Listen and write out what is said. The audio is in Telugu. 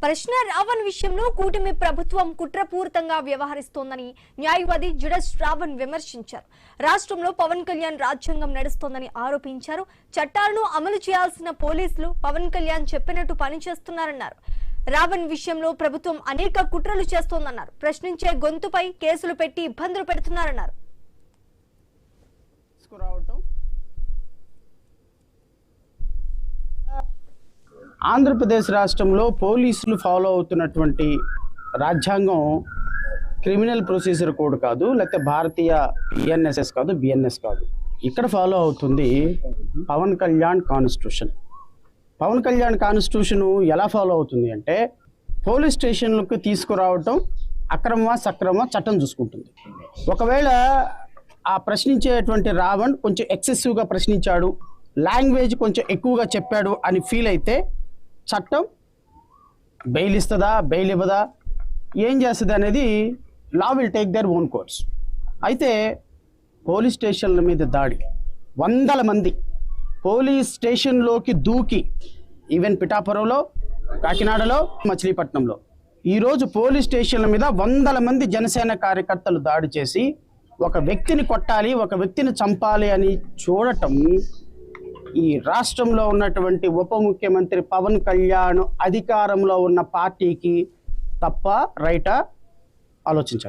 ప్రశ్న రావణ్ విషయంలో కూటమి ప్రభుత్వం కుట్రపూరితంగా వ్యవహరిస్తోందని న్యాయవాది జుడస్ రావణ్ విమర్శించారు. రాష్ట్రంలో పవన్ కళ్యాణ్ రాజ్యాంగం నడుస్తోందని ఆరోపించారు. చట్టాలను అమలు చేయాల్సిన పోలీసులు పవన్ కళ్యాణ్ చెప్పినట్టు పనిచేస్తున్నారన్నారు. రావణ్ విషయంలో ప్రభుత్వం అనేక కుట్రలు చేస్తోందన్నారు. ప్రశ్నించే గొంతుపై కేసులు పెట్టి ఇబ్బందులు పెడుతున్నారన్నారు. ఆంధ్రప్రదేశ్ రాష్ట్రంలో పోలీసులు ఫాలో అవుతున్నటువంటి రాజ్యాంగం క్రిమినల్ ప్రొసీజర్ కోడ్ కాదు, లేకపోతే భారతీయ బిఎన్ఎస్ఎస్ కాదు, బిఎన్ఎస్ కాదు. ఇక్కడ ఫాలో అవుతుంది పవన్ కళ్యాణ్ కాన్స్టిట్యూషన్. పవన్ కళ్యాణ్ కాన్స్టిట్యూషన్ ఎలా ఫాలో అవుతుంది అంటే, పోలీస్ స్టేషన్లకు తీసుకురావటం అక్రమమా సక్రమమా చట్టం చూసుకుంటుంది. ఒకవేళ ఆ ప్రశ్నించేటువంటి రావణ్ కొంచెం ఎక్సెసివ్గా ప్రశ్నించాడు, లాంగ్వేజ్ కొంచెం ఎక్కువగా చెప్పాడు అని ఫీల్ అయితే చట్టం బెయిల్ ఇస్తుందా, బెయిల్ ఇవ్వదా, ఏం చేస్తుంది అనేది law will take their own course. అయితే పోలీస్ స్టేషన్ల మీద దాడి, వందల మంది పోలీస్ స్టేషన్లోకి దూకి, ఈవెన్ పిఠాపురంలో, కాకినాడలో, మచిలీపట్నంలో ఈరోజు పోలీస్ స్టేషన్ల మీద వందల మంది జనసేన కార్యకర్తలు దాడి చేసి ఒక వ్యక్తిని కొట్టాలి, ఒక వ్యక్తిని చంపాలి అని చూడటం ఈ రాష్ట్రంలో ఉన్నటువంటి ఉప ముఖ్యమంత్రి పవన్ కళ్యాణ్ అధికారంలో ఉన్న పార్టీకి తప్ప రైటా ఆలోచించాలి.